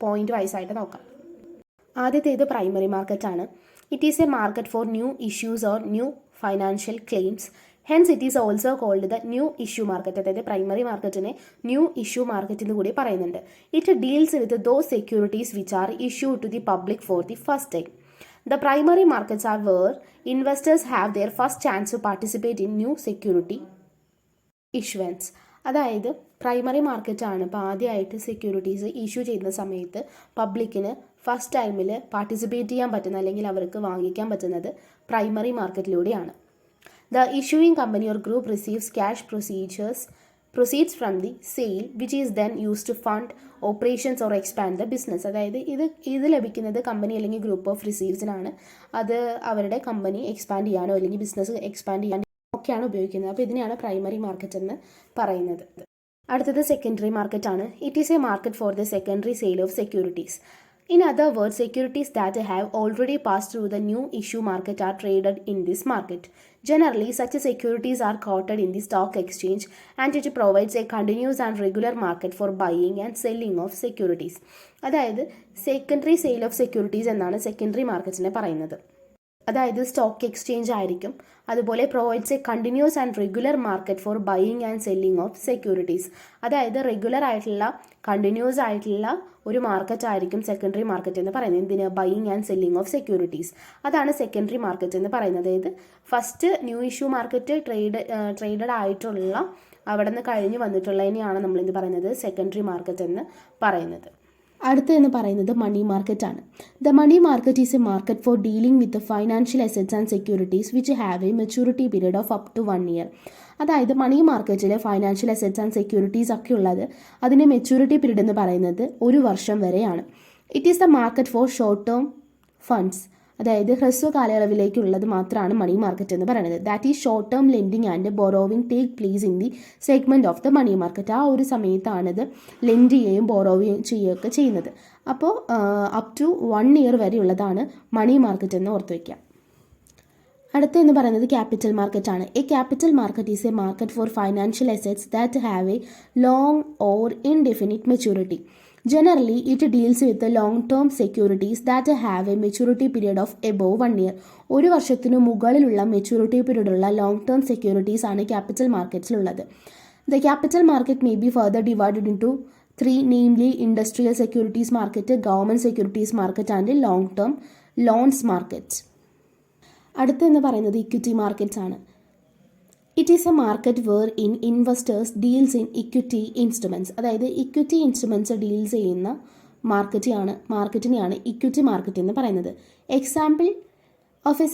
പോയിന്റ് വൈസ് ആയിട്ട് നോക്കാം. ആദ്യത്തേത് പ്രൈമറി മാർക്കറ്റാണ്. It is a market for new issues or new financial claims. Hence it is also called the new issue market. അതായത് പ്രൈമറി മാർക്കറ്റിനെ ന്യൂ ഇഷ്യൂ മാർക്കറ്റ് എന്ന് കൂടി പറയുന്നുണ്ട്. It deals with those securities which are issue to the public for the first time. The primary markets are where investors have their first chance to participate in new security issuance. അതായത് primary മാർക്കറ്റാണ് ഇപ്പോൾ ആദ്യമായിട്ട് securities issue ചെയ്യുന്ന സമയത്ത് പബ്ലിക്കിന് first ടൈമിൽ participate ചെയ്യാൻ പറ്റുന്ന, അല്ലെങ്കിൽ അവർക്ക് വാങ്ങിക്കാൻ പറ്റുന്നത് primary മാർക്കറ്റിലൂടെയാണ്. The issuing company or group receives cash proceeds from the sale which is then used to fund operations or expand the business. അതായത് ഇത് ലഭിക്കുന്നത് കമ്പനി അല്ലെങ്കിൽ ഗ്രൂപ്പ് ഓഫ് റിസീവ്സിനാണ്. അത് അവരുടെ കമ്പനി എക്സ്പാൻഡ് ചെയ്യാനോ അല്ലെങ്കിൽ ബിസിനസ് എക്സ്പാൻഡ് ചെയ്യാനോ ഒക്കെയാണ് ഉപയോഗിക്കുന്നത്. അപ്പോൾ ഇതിനെയാണ് പ്രൈമറി മാർക്കറ്റ് എന്ന് പറയുന്നത്. അടുത്തത് സെക്കൻഡറി മാർക്കറ്റാണ്. It is a market for the secondary sale of securities. In other words, securities that have already passed through the new issue market are traded in this market. Generally, such securities are quoted in the stock exchange and it provides a continuous and regular market for buying and selling of securities. അതായത് secondary sale of securities എന്നാണ് secondary മാർക്കറ്റിനെ പറയുന്നത്. അതായത് stock exchange ആയിരിക്കും. അതുപോലെ provides A continuous and regular market four buying and selling of securities. അതായത് regular ആയിട്ടുള്ള continuous ആയിട്ടുള്ള ഒരു മാർക്കറ്റ് ആയിരിക്കും സെക്കൻഡറി മാർക്കറ്റ് എന്ന് പറയുന്നത്. എന്തിന്? Buying and selling of securities. അതാണ് സെക്കൻഡറി മാർക്കറ്റ് എന്ന് പറയുന്നത്. അതായത് first new issue market traded ആയിട്ടുള്ള അവിടെ നിന്ന് കഴിഞ്ഞ് വന്നിട്ടുള്ളതിനെയാണ് നമ്മളെന്ത് പറയുന്നത്? സെക്കൻഡറി മാർക്കറ്റ് എന്ന് പറയുന്നത്. അടുത്തതെന്ന് പറയുന്നത് മണി മാർക്കറ്റാണ്. The money market is a market for dealing with financial assets and securities which have a maturity period of up to 1 year. അതായത് മണി മാർക്കറ്റിൽ ഫൈനാൻഷ്യൽ അസറ്റ്സ് ആൻഡ് സെക്യൂരിറ്റീസ് ഒക്കെ ഉള്ളത് അതിൻ്റെ മെച്യൂരിറ്റി പീരീഡ് എന്ന് പറയുന്നത് 1 വർഷം വരെയാണ്. It is the market for short term funds. അതായത് ഹ്രസ്വ കാലയളവിലേക്കുള്ളത് മാത്രമാണ് മണി മാർക്കറ്റ് എന്ന് പറയുന്നത്. That is short term lending and borrowing take place in the segment of the money market. ആ ഒരു സമയത്താണിത് ലെൻഡ് ചെയ്യുകയും ബോറോവിങ് ചെയ്യുകയൊക്കെ ചെയ്യുന്നത്. അപ്പോൾ അപ് ടു 1 year വരെയുള്ളതാണ് മണി മാർക്കറ്റ് എന്ന് ഓർത്ത് വയ്ക്കാം. അടുത്തെന്ന് പറയുന്നത് ക്യാപിറ്റൽ മാർക്കറ്റാണ്. A capital market is a market for financial assets that have A long or indefinite maturity. Generally, it deals with the long-term securities that have a maturity period of above 1 year. 1 വർഷത്തിനു മുകളിലുള്ള maturity പീരീഡുള്ള long term securities ആണ് capital മാർക്കറ്റ്സിലുള്ളത്. The capital market may be further divided into 3, namely industrial securities market, government securities market and long term loans market. അടുത്തെന്ന് പറയുന്നത് equity markets ആണ്. It is a market where in investors deals in equity instruments. അതായത് equity instruments deals ചെയ്യുന്ന മാർക്കറ്റിനെയാണ് equity market എന്ന് പറയുന്നത്. Example of a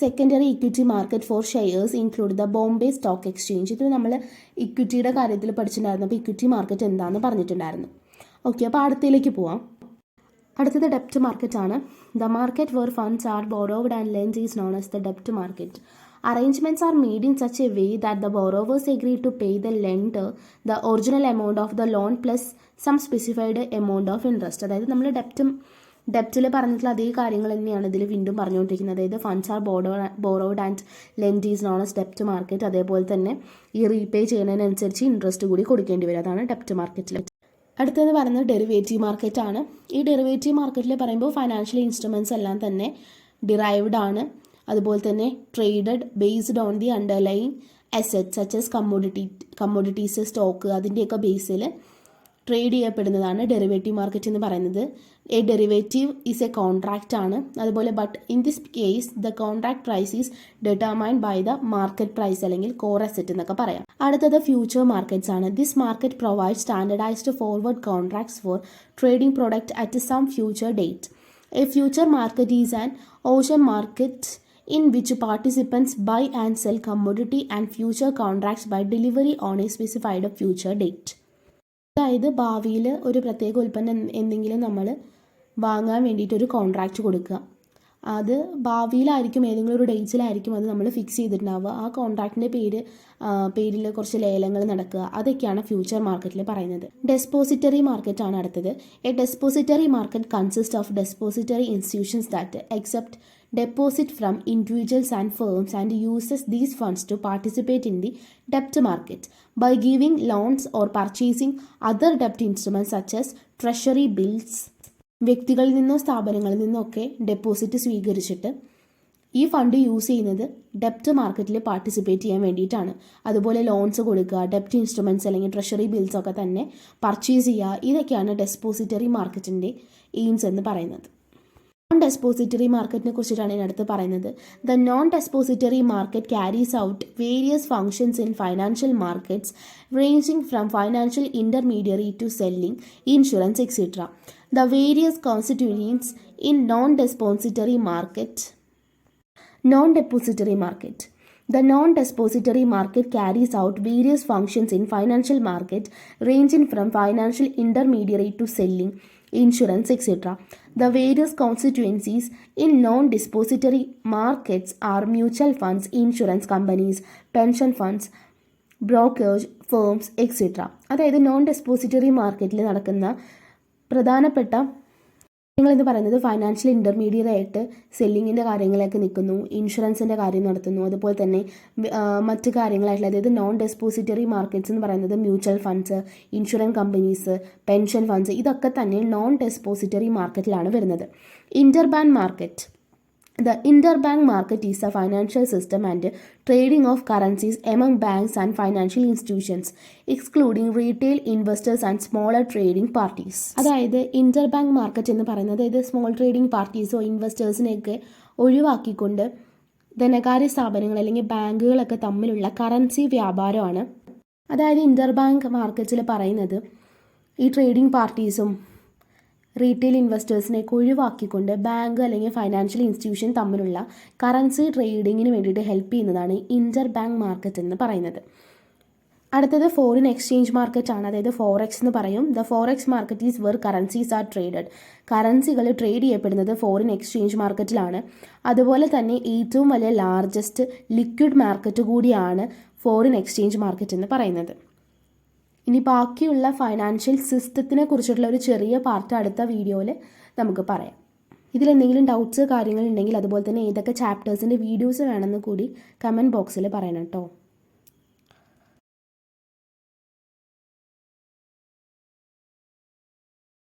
secondary equity market for shares include the Bombay stock exchange. ഇത് നമ്മൾ ഇക്വിറ്റിയുടെ കാര്യത്തിൽ പഠിച്ചിട്ടുണ്ടായിരുന്നു. അപ്പോൾ ഇക്വിറ്റി മാർക്കറ്റ് എന്താണെന്ന് പറഞ്ഞിട്ടുണ്ടായിരുന്നു. ഓക്കെ, അപ്പോൾ അടുത്തതിലേക്ക് പോവാം. അടുത്തത് ഡെപ്റ്റ് മാർക്കറ്റ് ആണ്. The market where funds are borrowed and lend is known as the ഡെപ്റ്റ് market. Arrangements are made in such a way that the borrowers agree to pay the lender the original amount of the loan plus some specified amount of interest. അതായത് നമ്മൾ ഡെപ്റ്റിൽ പറഞ്ഞിട്ടുള്ള അതേ കാര്യങ്ങൾ തന്നെയാണ് ഇതിൽ വീണ്ടും പറഞ്ഞുകൊണ്ടിരിക്കുന്നത്. അതായത് funds are borrowed and lend is known as ഡെപ്റ്റ് മാർക്കറ്റ്. അതേപോലെ തന്നെ ഈ റീപേ ചെയ്യുന്നതിനനുസരിച്ച് ഇൻട്രസ്റ്റ് കൂടി കൊടുക്കേണ്ടി വരും. അതാണ് ഡെപ്റ്റ് മാർക്കറ്റിൽ. അടുത്തത് പറയുന്നത് ഡെറിവേറ്റീവ് മാർക്കറ്റ് ആണ്. ഈ ഡെറിവേറ്റീവ് മാർക്കറ്റിൽ പറയുമ്പോൾ ഫൈനാൻഷ്യൽ ഇൻസ്ട്രുമെൻറ്റ്സ് എല്ലാം തന്നെ ഡിറൈവ്ഡ് ആണ്. അതുപോലെ തന്നെ traded based on the underlying assets such as commodities, stock, അതിൻ്റെയൊക്കെ ബേസിൽ ട്രേഡ് ചെയ്യപ്പെടുന്നതാണ് ഡെറിവേറ്റീവ് മാർക്കറ്റ് എന്ന് പറയുന്നത്. A derivative is a contract ആണ്. അതുപോലെ but in this case the contract price is determined by the market price അല്ലെങ്കിൽ core asset എന്നൊക്കെ പറയാം. അടുത്തത് ഫ്യൂച്ചർ മാർക്കറ്റ്സ് ആണ്. This market provide standardised forward contracts for trading product at some future date. A future market is an Ocean market in which participants buy and sell commodity and future contracts by delivery on a specified future date. അതായത് ഭാവിയിൽ ഒരു പ്രത്യേക ഉൽപ്പന്നം എന്തെങ്കിലും നമ്മൾ വാങ്ങാൻ വേണ്ടിയിട്ടൊരു contract കൊടുക്കുക. അത് ഭാവിയിലായിരിക്കും, ഏതെങ്കിലും ഒരു ഡേറ്റ്സിലായിരിക്കും അത് നമ്മൾ ഫിക്സ് ചെയ്തിട്ടുണ്ടാവുക. ആ കോൺട്രാക്റ്റിൻ്റെ പേരിൽ കുറച്ച് ലേലങ്ങൾ നടക്കുക. അതൊക്കെയാണ് ഫ്യൂച്ചർ മാർക്കറ്റിൽ പറയുന്നത്. ഡെപ്പോസിറ്ററി മാർക്കറ്റ് ആണ് അടുത്തത്. A depository market consist of depository institutions that accept deposit from individuals and firms and uses these funds to participate in the debt market by giving loans or purchasing other debt instruments such as treasury bills. വ്യക്തികളിൽ നിന്നോ സ്ഥാപനങ്ങളിൽ നിന്നോ ഒക്കെ deposit സ്വീകരിച്ചിട്ട് ഈ fund use ചെയ്യുന്നത് ഡെപ്റ്റ് മാർക്കറ്റിൽ participate ചെയ്യാൻ വേണ്ടിയിട്ടാണ്. അതുപോലെ ലോൺസ് കൊടുക്കുക, ഡെപ്റ്റ് ഇൻസ്ട്രുമെൻറ്റ്സ് അല്ലെങ്കിൽ ട്രഷറി ബിൽസ് ഒക്കെ തന്നെ പർച്ചേസ് ചെയ്യുക. ഇതൊക്കെയാണ് ഡെപ്പോസിറ്ററി മാർക്കറ്റിൻ്റെ എയിംസ് എന്ന് പറയുന്നത്. നോൺ ഡെപ്പോസിറ്ററി മാർക്കറ്റിനെ കുറിച്ചിട്ടാണ് ഇതിനടുത്ത് പറയുന്നത്. The non depository market carries out various functions in financial markets ranging from financial intermediary to selling, insurance etcetera. The various constituents in non-depository market. The non-depository market carries out various functions in financial market ranging from financial intermediary to selling, insurance, etc. The various constituencies in non-depository markets are mutual funds, insurance companies, pension funds, brokerage firms, etc. അതായത് non depository മാർക്കറ്റിൽ നടക്കുന്ന പ്രധാനപ്പെട്ട കാര്യങ്ങളെന്ന് പറയുന്നത് financial intermediate ആയിട്ട് സെല്ലിങ്ങിൻ്റെ കാര്യങ്ങളൊക്കെ നിൽക്കുന്നു, ഇൻഷുറൻസിൻ്റെ കാര്യം നടത്തുന്നു. അതുപോലെ തന്നെ മറ്റ് കാര്യങ്ങളായിട്ടുള്ള, അതായത് നോൺ ഡെപ്പോസിറ്ററി മാർക്കറ്റ്സ് എന്ന് പറയുന്നത് mutual funds, insurance companies, pension funds, ഇതൊക്കെ തന്നെ നോൺ ഡെപ്പോസിറ്ററി മാർക്കറ്റിലാണ് വരുന്നത്. Interbank market. The interbank market is a financial system and trading of currencies among banks and financial institutions, excluding retail investors and smaller trading parties. അതായത് interbank market എന്ന് പറയുന്നത് ഇത് small trading പാർട്ടീസോ ഇൻവെസ്റ്റേഴ്സിനെയൊക്കെ ഒഴിവാക്കിക്കൊണ്ട് ധനകാര്യ സ്ഥാപനങ്ങൾ അല്ലെങ്കിൽ ബാങ്കുകളൊക്കെ തമ്മിലുള്ള കറൻസി വ്യാപാരമാണ്. അതായത് ഇന്റർബാങ്ക് മാർക്കറ്റിൽ പറയുന്നത് ഈ ട്രേഡിംഗ് പാർട്ടീസും റീറ്റെയിൽ ഇൻവെസ്റ്റേഴ്സിനെയൊക്കെ ഒഴിവാക്കിക്കൊണ്ട് ബാങ്ക് അല്ലെങ്കിൽ ഫൈനാൻഷ്യൽ ഇൻസ്റ്റിറ്റ്യൂഷൻ തമ്മിലുള്ള കറൻസി ട്രേഡിങ്ങിന് വേണ്ടിയിട്ട് ഹെൽപ്പ് ചെയ്യുന്നതാണ് ഇന്റർബാങ്ക് മാർക്കറ്റ് എന്ന് പറയുന്നത്. അടുത്തത് ഫോറിൻ എക്സ്ചേഞ്ച് മാർക്കറ്റ് ആണ്. അതായത് ഫോറെക്സ് എന്ന് പറയും. The forex market is where currencies are traded. കറൻസികൾ ട്രേഡ് ചെയ്യപ്പെടുന്നത് ഫോറിൻ എക്സ്ചേഞ്ച് മാർക്കറ്റിലാണ്. അതുപോലെ തന്നെ ഏറ്റവും വലിയ ലാർജസ്റ്റ് ലിക്വിഡ് മാർക്കറ്റ് കൂടിയാണ് ഫോറിൻ എക്സ്ചേഞ്ച് മാർക്കറ്റ് എന്ന് പറയുന്നത്. ഇനി ബാക്കിയുള്ള ഫൈനാൻഷ്യൽ സിസ്റ്റത്തിനെ കുറിച്ചിട്ടുള്ള ഒരു ചെറിയ പാർട്ട് അടുത്ത വീഡിയോയിൽ നമുക്ക് പറയാം. ഇതിലെന്തെങ്കിലും ഡൗട്ട്സ് കാര്യങ്ങളുണ്ടെങ്കിൽ അതുപോലെ തന്നെ ഏതൊക്കെ ചാപ്റ്റേഴ്സിൻ്റെ വീഡിയോസ് വേണമെന്ന് കൂടി കമൻറ്റ് ബോക്സിൽ പറയണം കേട്ടോ.